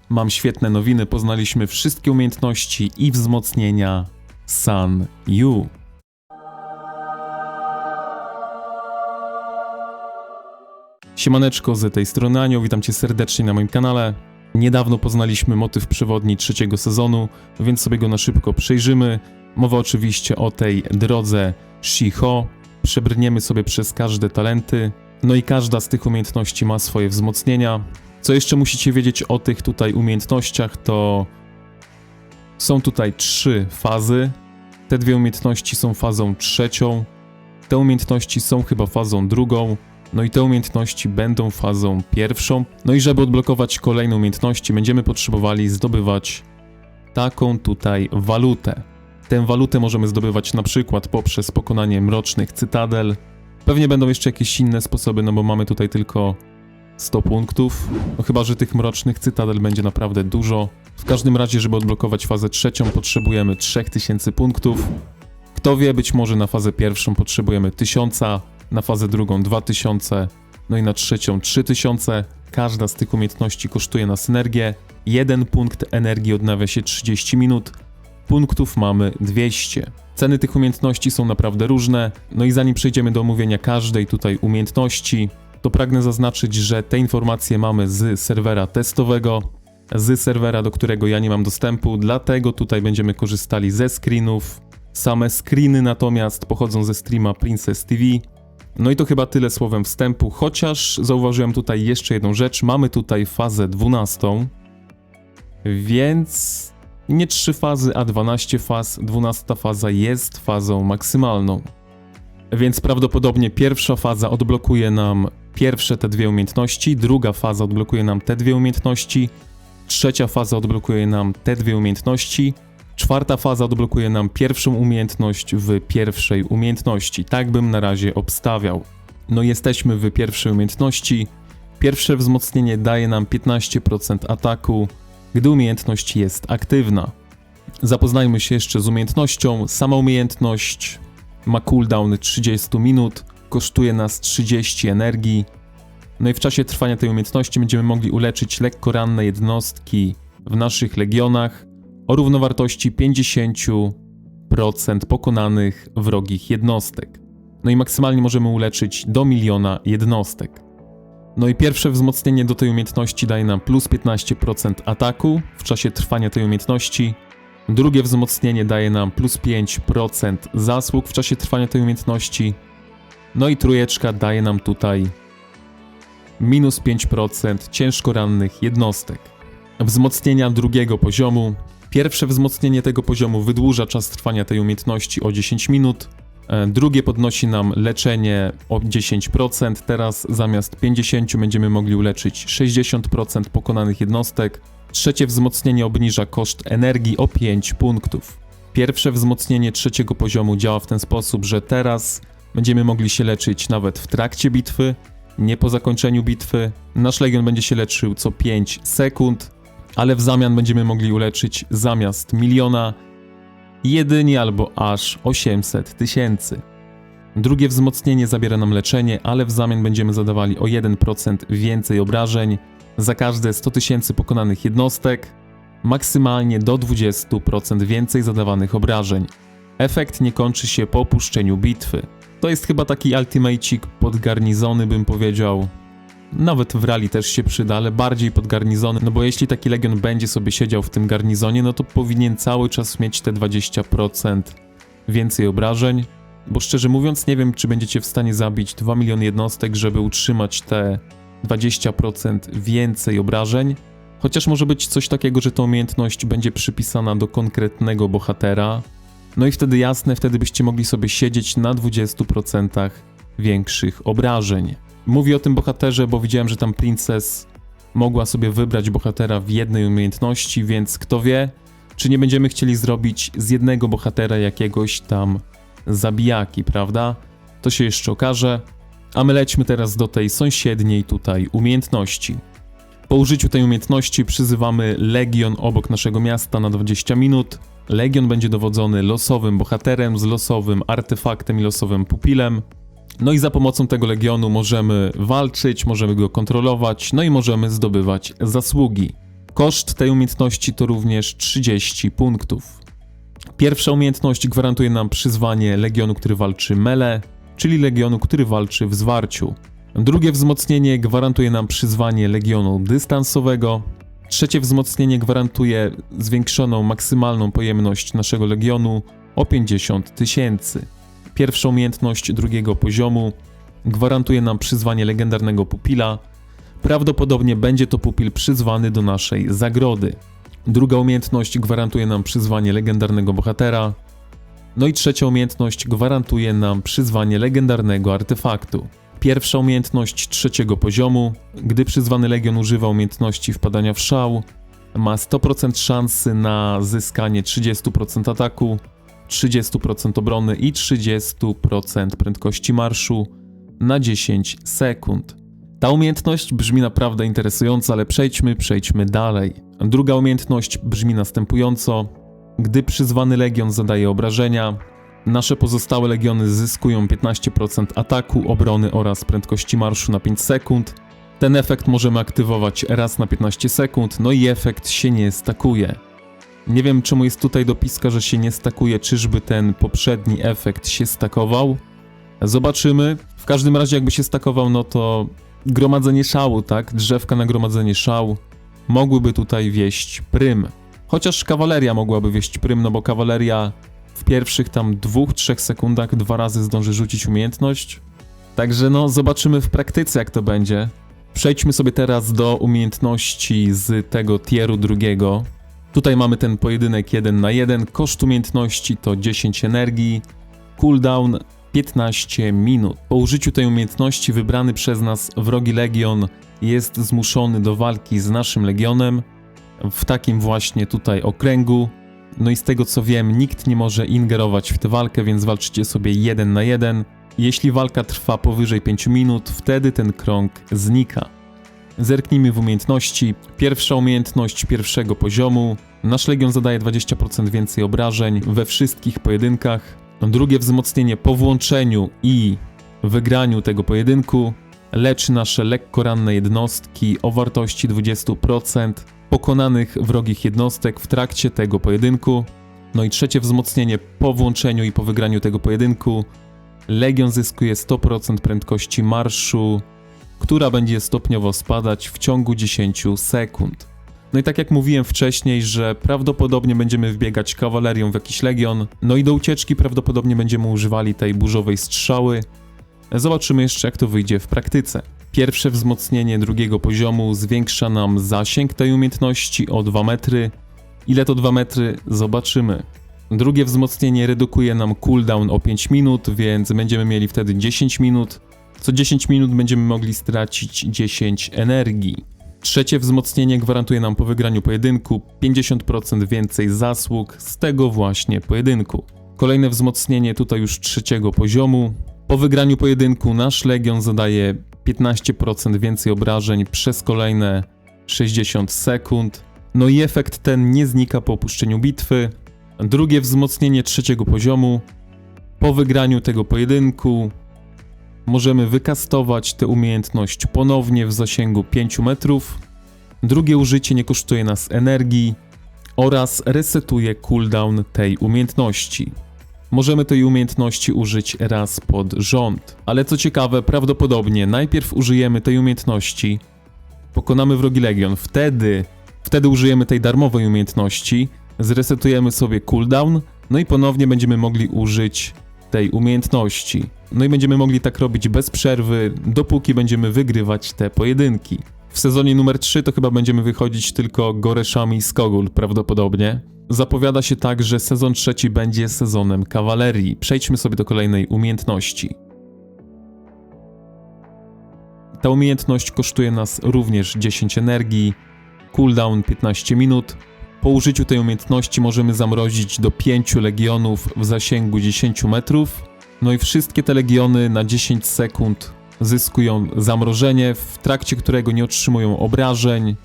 Mam świetne nowiny, poznaliśmy wszystkie umiejętności i wzmocnienia Sun Yu. Siemaneczko, z tej strony Anioł, witam Cię serdecznie na moim kanale. Niedawno poznaliśmy motyw przewodni trzeciego sezonu, więc sobie go na szybko przejrzymy. Mowa oczywiście o tej drodze Shiho. Przebrniemy sobie przez każde talenty, no i każda z tych umiejętności ma swoje wzmocnienia. Co jeszcze musicie wiedzieć o tych tutaj umiejętnościach, to są tutaj 3 fazy. Te 2 umiejętności są fazą trzecią, te umiejętności są chyba fazą drugą, no i te umiejętności będą fazą pierwszą. No i żeby odblokować kolejne umiejętności, będziemy potrzebowali zdobywać taką tutaj walutę. Tę walutę możemy zdobywać na przykład poprzez pokonanie mrocznych cytadel. Pewnie będą jeszcze jakieś inne sposoby, no bo mamy tutaj tylko 100 punktów. No chyba że tych mrocznych cytadel będzie naprawdę dużo. W każdym razie, żeby odblokować fazę trzecią, potrzebujemy 3000 punktów. Kto wie, być może na fazę pierwszą potrzebujemy 1000, na fazę drugą 2000, no i na trzecią 3000. Każda z tych umiejętności kosztuje nas energię. 1 punkt energii odnawia się 30 minut. Punktów mamy 200. Ceny tych umiejętności są naprawdę różne. No i zanim przejdziemy do omówienia każdej tutaj umiejętności, to pragnę zaznaczyć, że te informacje mamy z serwera testowego, z serwera, do którego ja nie mam dostępu, dlatego tutaj będziemy korzystali ze screenów. Same screeny natomiast pochodzą ze streama Princess TV. No i to chyba tyle słowem wstępu, chociaż zauważyłem tutaj jeszcze jedną rzecz. Mamy tutaj fazę 12, więc nie 3 fazy, a 12 faz. 12 faza jest fazą maksymalną. Więc prawdopodobnie pierwsza faza odblokuje nam pierwsze te 2 umiejętności, druga faza odblokuje nam te 2 umiejętności, trzecia faza odblokuje nam te 2 umiejętności, czwarta faza odblokuje nam pierwszą umiejętność w pierwszej umiejętności. Tak bym na razie obstawiał. No jesteśmy w pierwszej umiejętności. Pierwsze wzmocnienie daje nam 15% ataku, gdy umiejętność jest aktywna. Zapoznajmy się jeszcze z umiejętnością. Sama umiejętność ma cooldown 30 minut, kosztuje nas 30 energii. No i w czasie trwania tej umiejętności będziemy mogli uleczyć lekko ranne jednostki w naszych legionach o równowartości 50% pokonanych wrogich jednostek. No i maksymalnie możemy uleczyć do 1 000 000 jednostek. No i pierwsze wzmocnienie do tej umiejętności daje nam plus 15% ataku w czasie trwania tej umiejętności. Drugie wzmocnienie daje nam plus 5% zasług w czasie trwania tej umiejętności. No i trójeczka daje nam tutaj minus 5% ciężko rannych jednostek. Wzmocnienia drugiego poziomu. Pierwsze wzmocnienie tego poziomu wydłuża czas trwania tej umiejętności o 10 minut. Drugie podnosi nam leczenie o 10%. Teraz zamiast 50 będziemy mogli uleczyć 60% pokonanych jednostek. Trzecie wzmocnienie obniża koszt energii o 5 punktów. Pierwsze wzmocnienie trzeciego poziomu działa w ten sposób, że teraz będziemy mogli się leczyć nawet w trakcie bitwy, nie po zakończeniu bitwy. Nasz legion będzie się leczył co 5 sekund, ale w zamian będziemy mogli uleczyć zamiast 1 000 000 jedynie albo aż 800 000. Drugie wzmocnienie zabiera nam leczenie, ale w zamian będziemy zadawali o 1% więcej obrażeń za każde 100 000 pokonanych jednostek, maksymalnie do 20% więcej zadawanych obrażeń. Efekt nie kończy się po opuszczeniu bitwy. To jest chyba taki ultimate'ik pod garnizony, bym powiedział. Nawet w rally też się przyda, ale bardziej pod garnizony, no bo jeśli taki legion będzie sobie siedział w tym garnizonie, no to powinien cały czas mieć te 20% więcej obrażeń, bo szczerze mówiąc nie wiem, czy będziecie w stanie zabić 2 miliony jednostek, żeby utrzymać te 20% więcej obrażeń, chociaż może być coś takiego, że ta umiejętność będzie przypisana do konkretnego bohatera, no i wtedy jasne, wtedy byście mogli sobie siedzieć na 20% większych obrażeń. Mówię o tym bohaterze, bo widziałem, że tam Princess mogła sobie wybrać bohatera w jednej umiejętności, więc kto wie, czy nie będziemy chcieli zrobić z jednego bohatera jakiegoś tam zabijaki, prawda? To się jeszcze okaże. A my lećmy teraz do tej sąsiedniej tutaj umiejętności. Po użyciu tej umiejętności przyzywamy legion obok naszego miasta na 20 minut. Legion będzie dowodzony losowym bohaterem z losowym artefaktem i losowym pupilem. No i za pomocą tego legionu możemy walczyć, możemy go kontrolować, no i możemy zdobywać zasługi. Koszt tej umiejętności to również 30 punktów. Pierwsza umiejętność gwarantuje nam przyzwanie legionu, który walczy melee, czyli legionu, który walczy w zwarciu. Drugie wzmocnienie gwarantuje nam przyzwanie legionu dystansowego. Trzecie wzmocnienie gwarantuje zwiększoną maksymalną pojemność naszego legionu o 50 000. Pierwsza umiejętność drugiego poziomu gwarantuje nam przyzwanie legendarnego pupila. Prawdopodobnie będzie to pupil przyzwany do naszej zagrody. Druga umiejętność gwarantuje nam przyzwanie legendarnego bohatera. No i trzecia umiejętność gwarantuje nam przyzwanie legendarnego artefaktu. Pierwsza umiejętność trzeciego poziomu, gdy przyzwany legion używa umiejętności wpadania w szał, ma 100% szansy na zyskanie 30% ataku, 30% obrony i 30% prędkości marszu na 10 sekund. Ta umiejętność brzmi naprawdę interesująco, ale przejdźmy dalej. Druga umiejętność brzmi następująco. Gdy przyzwany legion zadaje obrażenia, nasze pozostałe legiony zyskują 15% ataku, obrony oraz prędkości marszu na 5 sekund. Ten efekt możemy aktywować raz na 15 sekund, no i efekt się nie stakuje. Nie wiem, czemu jest tutaj dopiska, że się nie stakuje, czyżby ten poprzedni efekt się stakował? Zobaczymy. W każdym razie jakby się stakował, no to gromadzenie szału, tak? Drzewka na gromadzenie szału mogłyby tutaj wieść prym. Chociaż kawaleria mogłaby wieść prym, no bo kawaleria w pierwszych tam 2-3 sekundach 2 razy zdąży rzucić umiejętność. Także no, zobaczymy w praktyce, jak to będzie. Przejdźmy sobie teraz do umiejętności z tego tieru drugiego. Tutaj mamy ten pojedynek 1 na 1. Koszt umiejętności to 10 energii. Cooldown 15 minut. Po użyciu tej umiejętności wybrany przez nas wrogi legion jest zmuszony do walki z naszym legionem w takim właśnie tutaj okręgu. No i z tego co wiem, nikt nie może ingerować w tę walkę, więc walczycie sobie 1 na 1. Jeśli walka trwa powyżej 5 minut, wtedy ten krąg znika. Zerknijmy w umiejętności. Pierwsza umiejętność pierwszego poziomu. Nasz legion zadaje 20% więcej obrażeń we wszystkich pojedynkach. Drugie wzmocnienie po włączeniu i wygraniu tego pojedynku leczy nasze lekko ranne jednostki o wartości 20% pokonanych wrogich jednostek w trakcie tego pojedynku. No i trzecie wzmocnienie po włączeniu i po wygraniu tego pojedynku legion zyskuje 100% prędkości marszu, która będzie stopniowo spadać w ciągu 10 sekund. No i tak jak mówiłem wcześniej, że prawdopodobnie będziemy wbiegać kawalerią w jakiś legion, no i do ucieczki prawdopodobnie będziemy używali tej burzowej strzały. Zobaczymy jeszcze, jak to wyjdzie w praktyce. Pierwsze wzmocnienie drugiego poziomu zwiększa nam zasięg tej umiejętności o 2 metry. Ile to 2 metry? Zobaczymy. Drugie wzmocnienie redukuje nam cooldown o 5 minut, więc będziemy mieli wtedy 10 minut. Co 10 minut będziemy mogli stracić 10 energii. Trzecie wzmocnienie gwarantuje nam po wygraniu pojedynku 50% więcej zasług z tego właśnie pojedynku. Kolejne wzmocnienie tutaj już trzeciego poziomu. Po wygraniu pojedynku nasz legion zadaje 15% więcej obrażeń przez kolejne 60 sekund. No i efekt ten nie znika po opuszczeniu bitwy. Drugie wzmocnienie trzeciego poziomu. Po wygraniu tego pojedynku możemy wykastować tę umiejętność ponownie w zasięgu 5 metrów. Drugie użycie nie kosztuje nas energii oraz resetuje cooldown tej umiejętności. Możemy tej umiejętności użyć raz pod rząd. Ale co ciekawe, prawdopodobnie najpierw użyjemy tej umiejętności, pokonamy wrogi legion, wtedy użyjemy tej darmowej umiejętności, zresetujemy sobie cooldown, no i ponownie będziemy mogli użyć tej umiejętności. No i będziemy mogli tak robić bez przerwy, dopóki będziemy wygrywać te pojedynki. W sezonie numer 3 to chyba będziemy wychodzić tylko Goreszami z Kogul prawdopodobnie. Zapowiada się tak, że sezon trzeci będzie sezonem kawalerii. Przejdźmy sobie do kolejnej umiejętności. Ta umiejętność kosztuje nas również 10 energii, cooldown 15 minut. Po użyciu tej umiejętności możemy zamrozić do 5 legionów w zasięgu 10 metrów. No i wszystkie te legiony na 10 sekund zyskują zamrożenie, w trakcie którego nie otrzymują obrażeń,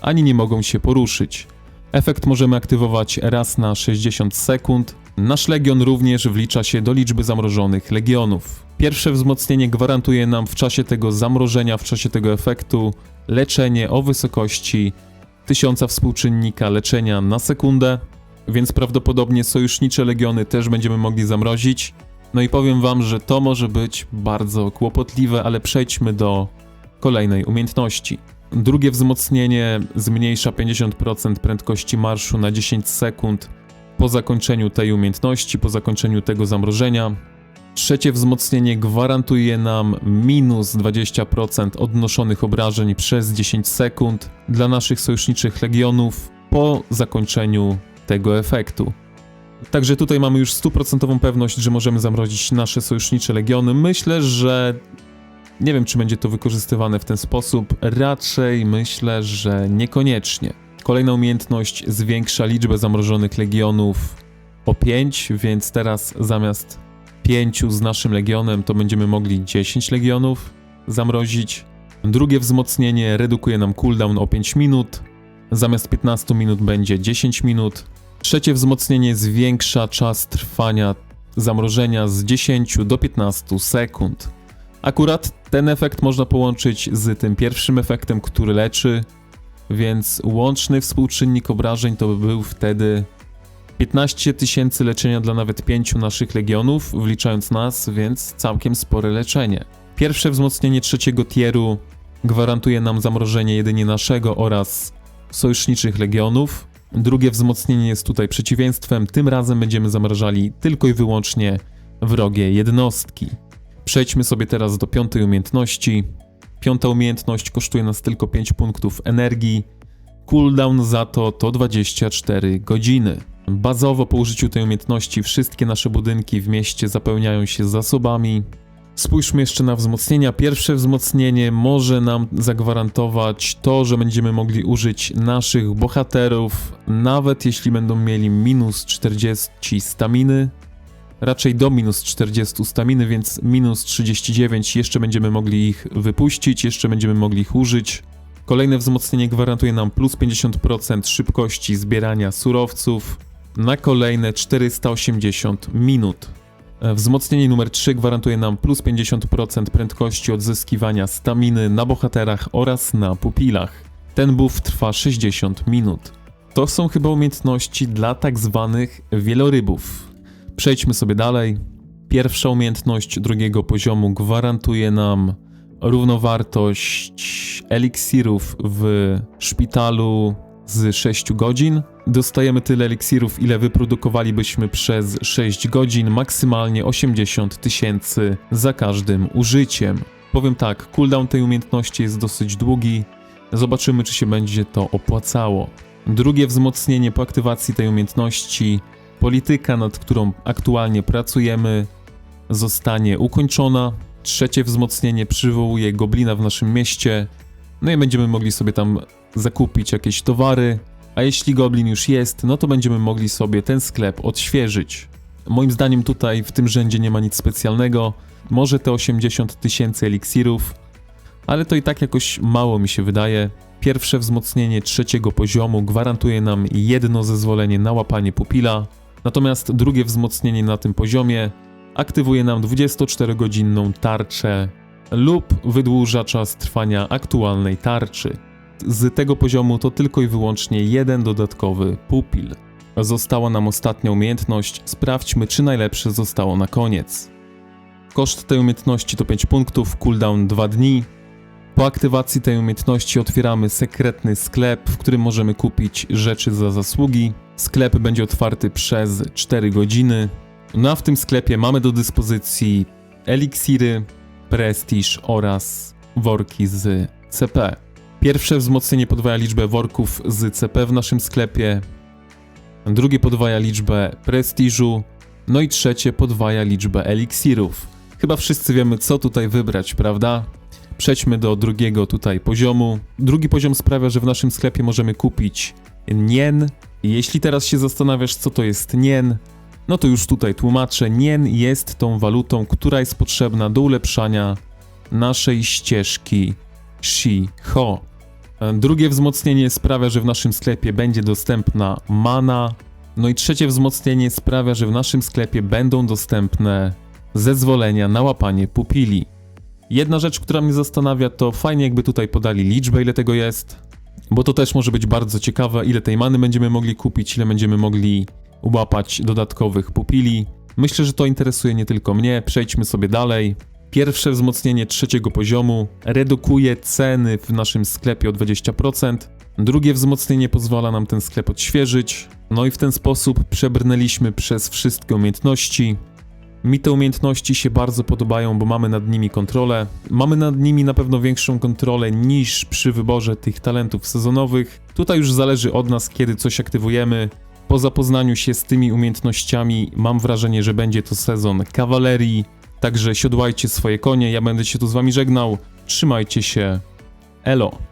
ani nie mogą się poruszyć. Efekt możemy aktywować raz na 60 sekund. Nasz legion również wlicza się do liczby zamrożonych legionów. Pierwsze wzmocnienie gwarantuje nam w czasie tego zamrożenia, w czasie tego efektu, leczenie o wysokości 1000 współczynnika leczenia na sekundę, więc prawdopodobnie sojusznicze legiony też będziemy mogli zamrozić. No i powiem wam, że to może być bardzo kłopotliwe, ale przejdźmy do kolejnej umiejętności. Drugie wzmocnienie zmniejsza 50% prędkości marszu na 10 sekund po zakończeniu tej umiejętności, po zakończeniu tego zamrożenia. Trzecie wzmocnienie gwarantuje nam minus 20% odnoszonych obrażeń przez 10 sekund dla naszych sojuszniczych legionów po zakończeniu tego efektu. Także tutaj mamy już 100% pewność, że możemy zamrozić nasze sojusznicze legiony. Myślę, że nie wiem, czy będzie to wykorzystywane w ten sposób. Raczej myślę, że niekoniecznie. Kolejna umiejętność zwiększa liczbę zamrożonych legionów o 5, więc teraz zamiast 5 z naszym legionem to będziemy mogli 10 legionów zamrozić. Drugie wzmocnienie redukuje nam cooldown o 5 minut. Zamiast 15 minut będzie 10 minut. Trzecie wzmocnienie zwiększa czas trwania zamrożenia z 10 do 15 sekund. Akurat ten efekt można połączyć z tym pierwszym efektem, który leczy, więc łączny współczynnik obrażeń to by był wtedy 15 000 leczenia dla nawet 5 naszych legionów, wliczając nas, więc całkiem spore leczenie. Pierwsze wzmocnienie trzeciego tieru gwarantuje nam zamrożenie jedynie naszego oraz sojuszniczych legionów. Drugie wzmocnienie jest tutaj przeciwieństwem, tym razem będziemy zamrażali tylko i wyłącznie wrogie jednostki. Przejdźmy sobie teraz do piątej umiejętności. Piąta umiejętność kosztuje nas tylko 5 punktów energii. Cooldown za to 24 godziny. Bazowo po użyciu tej umiejętności wszystkie nasze budynki w mieście zapełniają się zasobami. Spójrzmy jeszcze na wzmocnienia. Pierwsze wzmocnienie może nam zagwarantować to, że będziemy mogli użyć naszych bohaterów, nawet jeśli będą mieli minus 40 staminy. Raczej do minus 40 staminy, więc minus 39 jeszcze będziemy mogli ich wypuścić, jeszcze będziemy mogli ich użyć. Kolejne wzmocnienie gwarantuje nam plus 50% szybkości zbierania surowców na kolejne 480 minut. Wzmocnienie numer 3 gwarantuje nam plus 50% prędkości odzyskiwania staminy na bohaterach oraz na pupilach. Ten buff trwa 60 minut. To są chyba umiejętności dla tak zwanych wielorybów. Przejdźmy sobie dalej. Pierwsza umiejętność drugiego poziomu gwarantuje nam równowartość eliksirów w szpitalu z 6 godzin. Dostajemy tyle eliksirów, ile wyprodukowalibyśmy przez 6 godzin, maksymalnie 80 000 za każdym użyciem. Powiem tak, cooldown tej umiejętności jest dosyć długi. Zobaczymy, czy się będzie to opłacało. Drugie wzmocnienie po aktywacji tej umiejętności, polityka, nad którą aktualnie pracujemy, zostanie ukończona. Trzecie wzmocnienie przywołuje goblina w naszym mieście. No i będziemy mogli sobie tam zakupić jakieś towary. A jeśli goblin już jest, no to będziemy mogli sobie ten sklep odświeżyć. Moim zdaniem tutaj w tym rzędzie nie ma nic specjalnego. Może te 80 000 eliksirów, ale to i tak jakoś mało mi się wydaje. Pierwsze wzmocnienie trzeciego poziomu gwarantuje nam jedno zezwolenie na łapanie pupila. Natomiast drugie wzmocnienie na tym poziomie aktywuje nam 24-godzinną tarczę lub wydłuża czas trwania aktualnej tarczy. Z tego poziomu to tylko i wyłącznie jeden dodatkowy pupil. Została nam ostatnia umiejętność, sprawdźmy, czy najlepsze zostało na koniec. Koszt tej umiejętności to 5 punktów, cooldown 2 dni. Po aktywacji tej umiejętności otwieramy sekretny sklep, w którym możemy kupić rzeczy za zasługi. Sklep będzie otwarty przez 4 godziny. No a w tym sklepie mamy do dyspozycji eliksiry, prestiż oraz worki z CP. Pierwsze wzmocnienie podwaja liczbę worków z CP w naszym sklepie. Drugie podwaja liczbę prestiżu. No i trzecie podwaja liczbę eliksirów. Chyba wszyscy wiemy, co tutaj wybrać, prawda? Przejdźmy do drugiego tutaj poziomu. Drugi poziom sprawia, że w naszym sklepie możemy kupić nien. Jeśli teraz się zastanawiasz, co to jest nien, no to już tutaj tłumaczę. Nien jest tą walutą, która jest potrzebna do ulepszania naszej ścieżki Shi-Ho. Drugie wzmocnienie sprawia, że w naszym sklepie będzie dostępna mana. No i trzecie wzmocnienie sprawia, że w naszym sklepie będą dostępne zezwolenia na łapanie pupili. Jedna rzecz, która mnie zastanawia, to fajnie jakby tutaj podali liczbę, ile tego jest. bo to też może być bardzo ciekawe, ile tej many będziemy mogli kupić, ile będziemy mogli łapać dodatkowych pupili. Myślę, że to interesuje nie tylko mnie. Przejdźmy sobie dalej. Pierwsze wzmocnienie 3. poziomu redukuje ceny w naszym sklepie o 20%. Drugie wzmocnienie pozwala nam ten sklep odświeżyć. No i w ten sposób przebrnęliśmy przez wszystkie umiejętności. Mi te umiejętności się bardzo podobają, bo mamy nad nimi kontrolę. Mamy nad nimi na pewno większą kontrolę niż przy wyborze tych talentów sezonowych. Tutaj już zależy od nas, kiedy coś aktywujemy. Po zapoznaniu się z tymi umiejętnościami mam wrażenie, że będzie to sezon kawalerii. Także siodłajcie swoje konie, ja będę się tu z wami żegnał. Trzymajcie się. Elo.